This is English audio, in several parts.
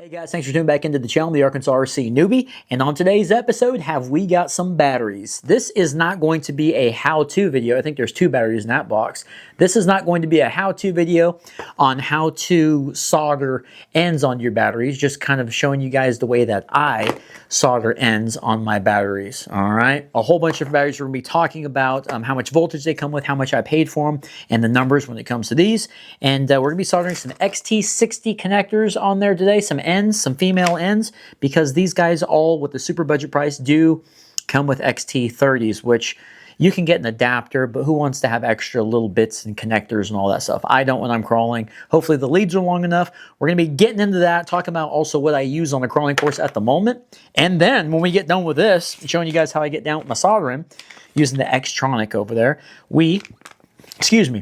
Hey guys, thanks for tuning back into the channel, the Arkansas RC Newbie. And on today's episode, have we got some batteries. This is not going to be a how-to video. I think there's 2 batteries in that box. This is not going to be a how-to video on how to solder ends on your batteries, just kind of showing you guys the way that I solder ends on my batteries, all right? A whole bunch of batteries we're going to be talking about, how much voltage they come with, how much I paid for them, and the numbers when it comes to these. And we're going to be soldering some XT60 connectors on there today, some ends, some female ends, because these guys all with the super budget price do come with XT30s, which you can get an adapter, but who wants to have extra little bits and connectors and all that stuff? I don't when I'm crawling. Hopefully the leads are long enough. We're going to be getting into that, talking about also what I use on the crawling course at the moment. And then when we get done with this, showing you guys how I get down with my soldering using the X-Tronic over there, we,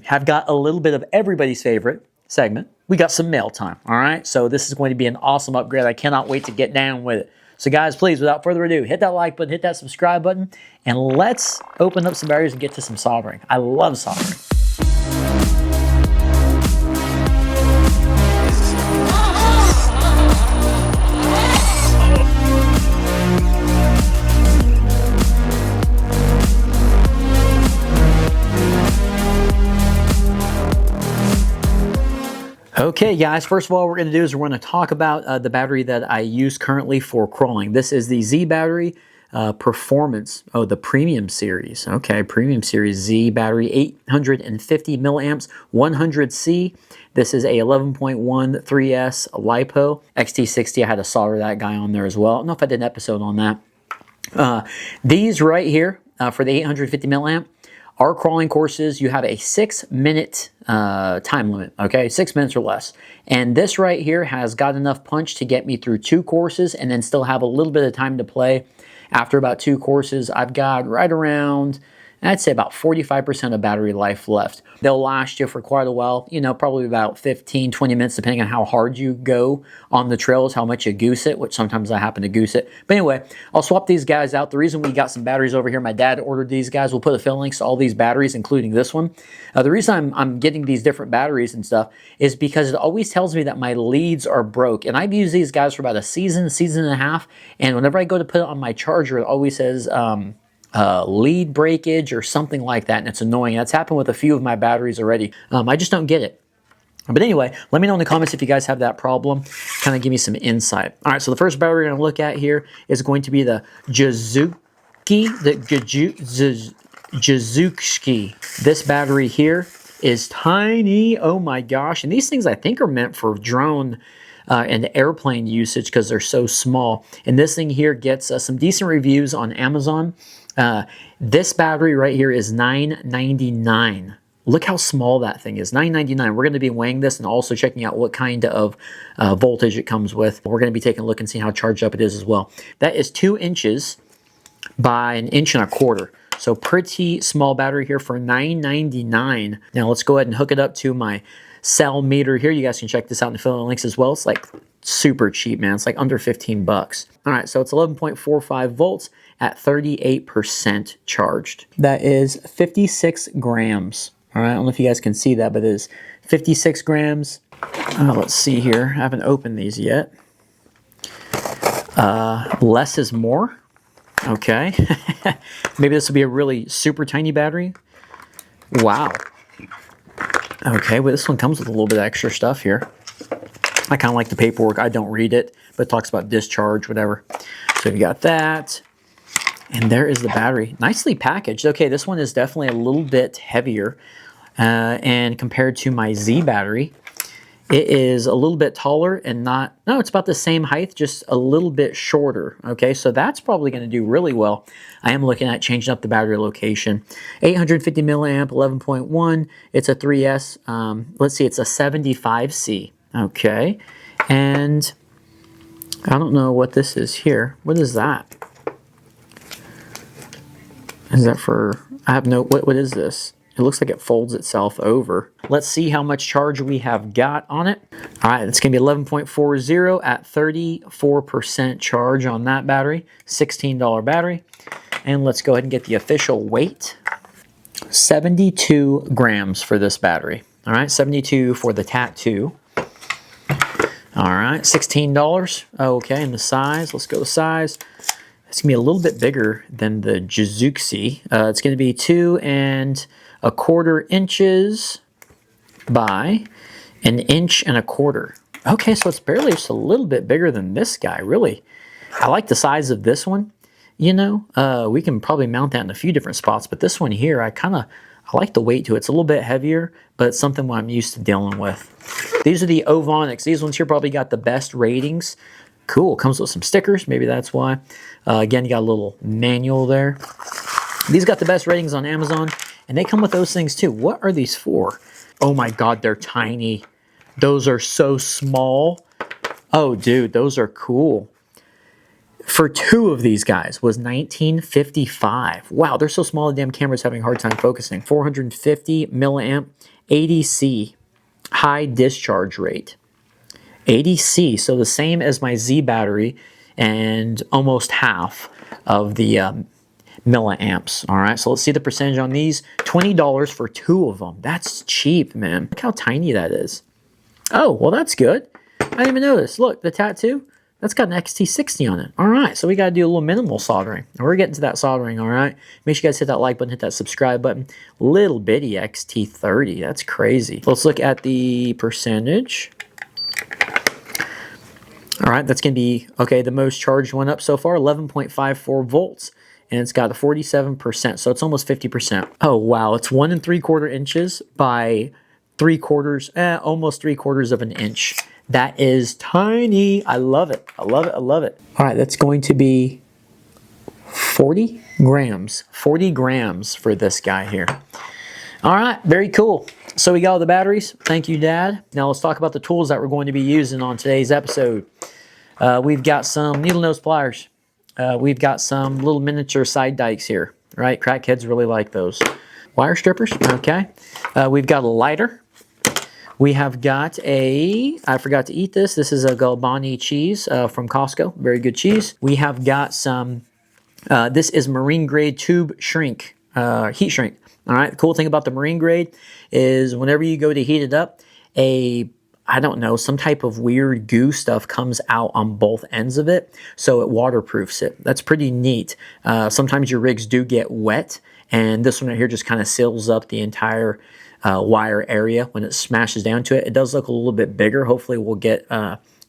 have got a little bit of everybody's favorite segment. We got some mail time, all right? So this is going to be an awesome upgrade. I cannot wait to get down with it. So guys, please, without further ado, hit that like button, hit that subscribe button, and let's open up some batteries and get to some soldering. I love soldering. Okay guys, first of all, what we're going to do is we're going to talk about the battery that I use currently for crawling. This is the Zee Battery Performance, the Premium Series. Okay, Premium Series Zee Battery, 850 milliamps, 100C. This is a 11.1 3S Lipo. XT60, I had to solder that guy on there as well. I don't know if I did an episode on that. These right here, for the 850 milliamp, our crawling courses, you have a 6-minute time limit, okay? 6 minutes or less. And this right here has got enough punch to get me through 2 courses and then still have a little bit of time to play. After about 2 courses, I've got right around, I'd say about 45% of battery life left. They'll last you for quite a while, you know, probably about 15, 20 minutes, depending on how hard you go on the trails, how much you goose it, which sometimes I happen to goose it. But anyway, I'll swap these guys out. The reason we got some batteries over here, my dad ordered these guys. We'll put affiliate links to all these batteries, including this one. The reason I'm getting these different batteries and stuff is because it always tells me that my leads are broke. And I've used these guys for about a season and a half. And whenever I go to put it on my charger, it always says, lead breakage or something like that, and it's annoying. That's happened with a few of my batteries already. I just don't get it. But anyway, let me know in the comments if you guys have that problem. Kind of give me some insight. All right, so the first battery we're going to look at here is going to be the Jazuxi. This battery here is tiny. Oh my gosh. And these things I think are meant for drone and airplane usage because they're so small. And this thing here gets some decent reviews on Amazon. This battery right here is $9.99. Look how small that thing is, $9.99. We're going to be weighing this and also checking out what kind of voltage it comes with. We're going to be taking a look and seeing how charged up it is as well. That is 2 inches by 1.25 inches. So pretty small battery here for $9.99. Now let's go ahead and hook it up to my cell meter here. You guys can check this out in the affiliate links as well. It's like super cheap, man. It's like under 15 bucks. All right, so it's 11.45 volts at 38% charged. That is 56 grams. All right, I don't know if you guys can see that, but it is 56 grams. Let's see here. I haven't opened these yet. Less is more. Okay. Maybe this will be a really super tiny battery. Wow. Okay, well, this one comes with a little bit of extra stuff here. I kind of like the paperwork. I don't read it, but it talks about discharge, whatever. So you got that. And there is the battery. Nicely packaged. Okay, this one is definitely a little bit heavier. And compared to my Zee battery, it is a little bit taller and not, no, it's about the same height, just a little bit shorter. Okay, so that's probably going to do really well. I am looking at changing up the battery location. 850 milliamp, 11.1. It's a 3S. Let's see, it's a 75C. Okay, and I don't know what this is here. What is that? Is that for, I have no, what is this? It looks like it folds itself over. Let's see how much charge we have got on it. All right, it's going to be 11.40 at 34% charge on that battery. $16 battery. And let's go ahead and get the official weight. 72 grams for this battery. All right, 72 for the Tattu. All right, $16. Okay, and the size, let's go size. It's gonna be a little bit bigger than the Jazuxi. It's gonna be 2 1/4 inches by 1 1/4 inches. Okay, so it's barely just a little bit bigger than this guy, really. I like the size of this one. You know, we can probably mount that in a few different spots, but this one here, I like the weight to it. It's a little bit heavier, but it's something I'm used to dealing with. These are the Ovonics. These ones here probably got the best ratings. Cool, comes with some stickers, maybe that's why. Again, you got a little manual there. These got the best ratings on Amazon, and they come with those things too. What are these for? Oh my God, they're tiny. Those are so small. Oh dude, those are cool. For 2 of these guys was $19.55. Wow, they're so small the damn camera's having a hard time focusing. 450 milliamp, 80C, high discharge rate. 80C, so the same as my Zee battery and almost half of the milliamps. All right, so let's see the percentage on these. $20 for 2 of them. That's cheap, man. Look how tiny that is. Oh, well, that's good. I didn't even notice. Look, the Tattu, that's got an XT60 on it. All right, so we got to do a little minimal soldering. And we're getting to that soldering, all right? Make sure you guys hit that like button, hit that subscribe button. Little bitty XT30. That's crazy. Let's look at the percentage. All right, that's going to be, okay, the most charged one up so far, 11.54 volts. And it's got a 47%, so it's almost 50%. Oh, wow, it's 1 3/4 inches by 3/4, almost 3/4 of an inch. That is tiny. I love it. I love it. I love it. All right, that's going to be 40 grams. 40 grams for this guy here. All right, very cool. So we got all the batteries. Thank you, Dad. Now let's talk about the tools that we're going to be using on today's episode. We've got some needle nose pliers. We've got some little miniature side dikes here, right? Crackheads really like those. Wire strippers, okay. We've got a lighter. We have got I forgot to eat this. This is a Galbani cheese from Costco. Very good cheese. We have got some, this is marine grade tube shrink, heat shrink. All right, the cool thing about the marine grade is whenever you go to heat it up, I don't know, some type of weird goo stuff comes out on both ends of it, so it waterproofs it. That's pretty neat. Sometimes your rigs do get wet, and this one right here just kind of seals up the entire wire area when it smashes down to it. It does look a little bit bigger. Hopefully we'll get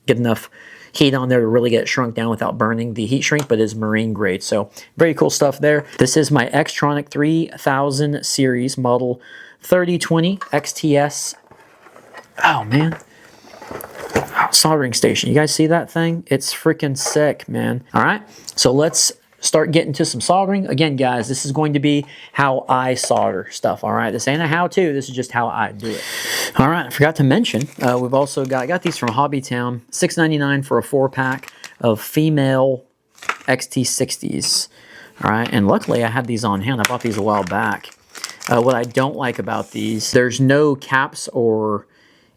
enough heat on there to really get it shrunk down without burning the heat shrink, but it's marine grade. So very cool stuff there. This is my X-Tronic 3000 series model 3020 XTS. Oh man. Soldering station. You guys see that thing? It's freaking sick, man. All right. So let's start getting to some soldering. Again, guys, this is going to be how I solder stuff, all right? This ain't a how-to, this is just how I do it. All right, I forgot to mention, we've also got these from Hobbytown, $6.99 for a 4-pack of female XT60s, all right? And luckily, I had these on hand. I bought these a while back. What I don't like about these, there's no caps or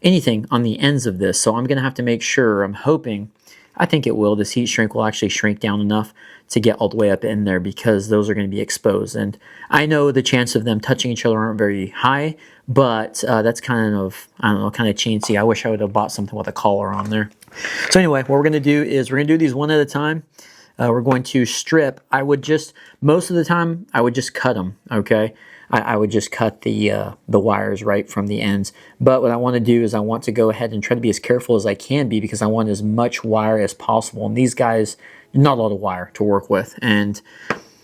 anything on the ends of this, so I'm gonna have to make sure, I'm hoping, I think it will, this heat shrink will actually shrink down enough to get all the way up in there because those are going to be exposed. And I know the chance of them touching each other aren't very high, but that's kind of, I don't know, kind of chintzy. I wish I would have bought something with a collar on there. So anyway, what we're going to do is we're going to do these one at a time. We're going to strip. I would just, most of the time, I would just cut them, okay? I would just cut the wires right from the ends. But what I want to do is I want to go ahead and try to be as careful as I can be because I want as much wire as possible. And these guys, not a lot of wire to work with. And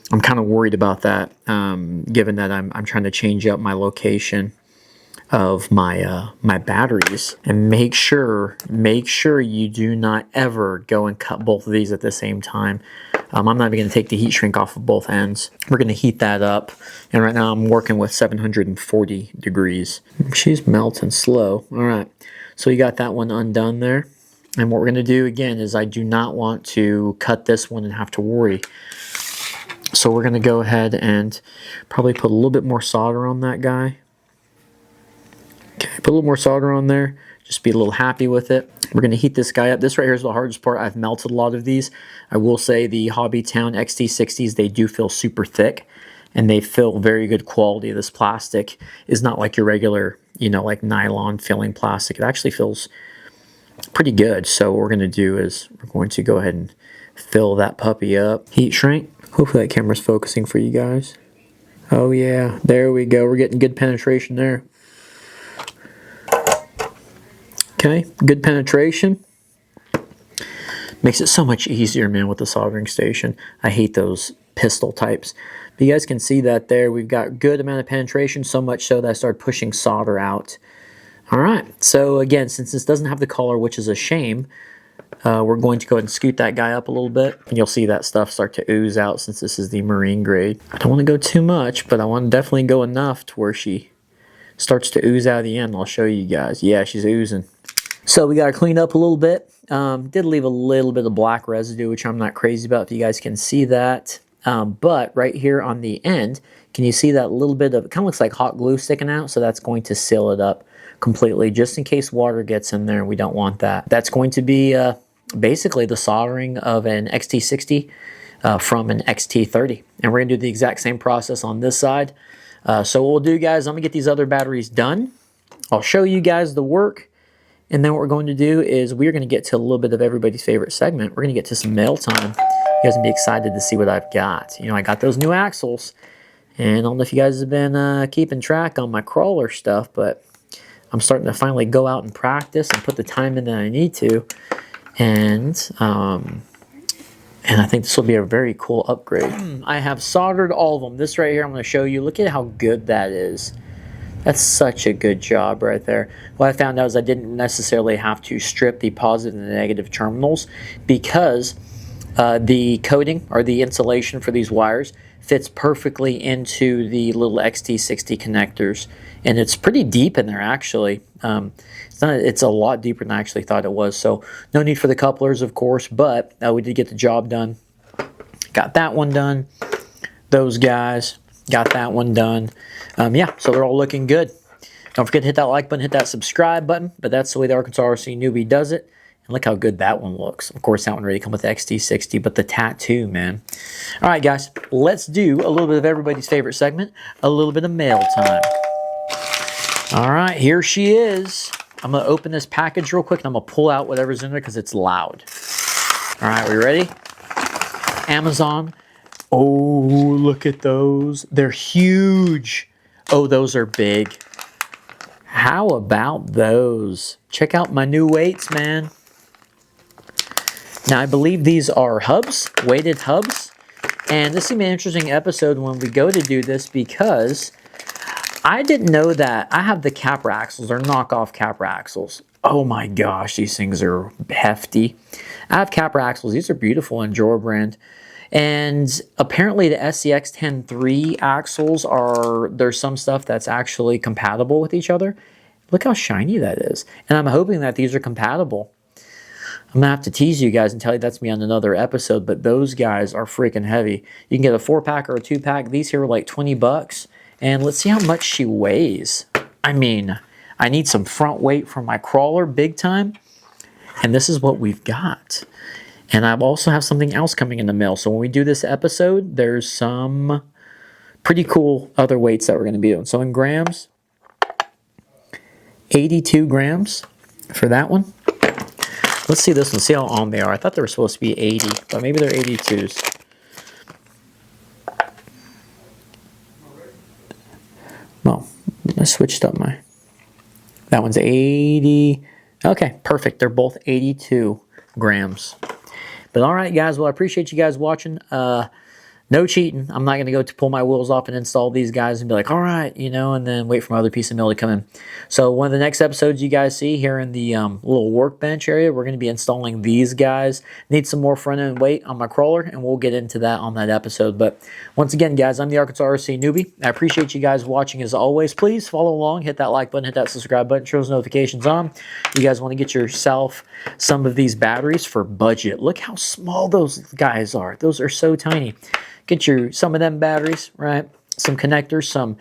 I'm kind of worried about that, given that I'm trying to change up my location of my my batteries. And make sure you do not ever go and cut both of these at the same time. I'm not even going to take the heat shrink off of both ends. We're going to heat that up. And right now I'm working with 740 degrees. She's melting slow. All right. So you got that one undone there. And what we're going to do again is I do not want to cut this one and have to worry. So we're going to go ahead and probably put a little bit more solder on that guy. Okay, put a little more solder on there. Just be a little happy with it. We're going to heat this guy up. This right here is the hardest part. I've melted a lot of these. I will say the Hobbytown XT60s, they do feel super thick and they feel very good quality. This plastic is not like your regular, you know, like nylon filling plastic. It actually feels pretty good. So what we're going to do is we're going to go ahead and fill that puppy up. Heat shrink. Hopefully that camera's focusing for you guys. Oh yeah, there we go. We're getting good penetration there. Okay, good penetration. Makes it so much easier, man, with the soldering station. I hate those pistol types. But you guys can see that there. We've got good amount of penetration, so much so that I started pushing solder out. All right, so again, since this doesn't have the color, which is a shame, we're going to go ahead and scoot that guy up a little bit. And you'll see that stuff start to ooze out since this is the marine grade. I don't want to go too much, but I want to definitely go enough to where she starts to ooze out at the end. I'll show you guys. Yeah, she's oozing. So we got to clean up a little bit. Did leave a little bit of black residue, which I'm not crazy about, if you guys can see that. But right here on the end, can you see that little bit of, it kind of looks like hot glue sticking out, so that's going to seal it up completely, just in case water gets in there. We don't want that. That's going to be basically the soldering of an XT60 from an XT30. And we're going to do the exact same process on this side. So what we'll do, guys, I'm going to get these other batteries done. I'll show you guys the work. And then what we're going to do is we're going to get to a little bit of everybody's favorite segment. We're going to get to some mail time. You guys will be excited to see what I've got. You know, I got those new axles. And I don't know if you guys have been keeping track on my crawler stuff, but I'm starting to finally go out and practice and put the time in that I need to. And I think this will be a very cool upgrade. I have soldered all of them. This right here I'm going to show you. Look at how good that is. That's such a good job right there. What I found out is I didn't necessarily have to strip the positive and the negative terminals because the coating or the insulation for these wires fits perfectly into the little XT60 connectors. And it's pretty deep in there, actually. It's a lot deeper than I actually thought it was. So no need for the couplers, of course, but we did get the job done. Got that one done. Those guys got that one done. Yeah, so they're all looking good. Don't forget to hit that like button, hit that subscribe button, but that's the way the Arkansas RC Newbie does it. And look how good that one looks. Of course, that one already come with the XT60, but the Tattu, man. All right, guys, let's do a little bit of everybody's favorite segment, a little bit of mail time. All right, here she is. I'm going to open this package real quick, and I'm going to pull out whatever's in there because it's loud. All right, we ready? Amazon. Oh, look at those. They're huge. Oh, those are big. How about those? Check out my new weights, man. Now, I believe these are hubs, weighted hubs. And this is going to be an interesting episode when we go to do this because I didn't know that. I have the capper axles. They're knockoff capper axles. Oh my gosh, these things are hefty. I have capper axles. These are beautiful in Jor brand. And apparently the SCX 10.3 axles there's some stuff that's actually compatible with each other. Look how shiny that is. And I'm hoping that these are compatible. I'm going to have to tease you guys and tell you that's me on another episode, but those guys are freaking heavy. You can get a 4-pack or a 2-pack. These here are like 20 bucks. And let's see how much she weighs. I mean, I need some front weight for my crawler big time. And this is what we've got. And I also have something else coming in the mail. So when we do this episode, there's some pretty cool other weights that we're going to be doing. So in grams, 82 grams for that one. Let's see this one, see how on they are. I thought they were supposed to be 80, but maybe they're 82s. Well, I switched up that one's 80. Okay, perfect. They're both 82 grams. But all right, guys. Well, I appreciate you guys watching. No cheating. I'm not going to go to pull my wheels off and install these guys and be like, all right, you know, and then wait for my other piece of mail to come in. So one of the next episodes you guys see here in the little workbench area, we're going to be installing these guys. Need some more front end weight on my crawler, and we'll get into that on that episode. But once again, guys, I'm the Arkansas RC Newbie. I appreciate you guys watching as always. Please follow along, hit that like button, hit that subscribe button, turn those notifications on. You guys want to get yourself some of these batteries for budget. Look how small those guys are. Those are so tiny. Get some of them batteries, right? Some connectors, some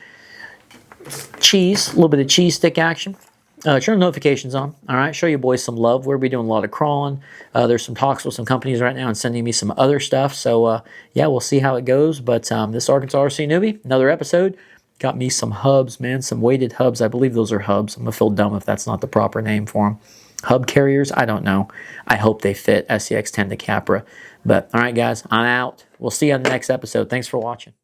cheese, a little bit of cheese stick action. Turn notifications on, all right? Show you boys some love. We'll be doing a lot of crawling. There's some talks with some companies right now and sending me some other stuff. So, yeah, we'll see how it goes. But this Arkansas RC Newbie, another episode. Got me some hubs, man, some weighted hubs. I believe those are hubs. I'm going to feel dumb if that's not the proper name for them. hub carriers, I don't know. I hope they fit SCX-10 to Capra. But all right, guys, I'm out. We'll see you on the next episode. Thanks for watching.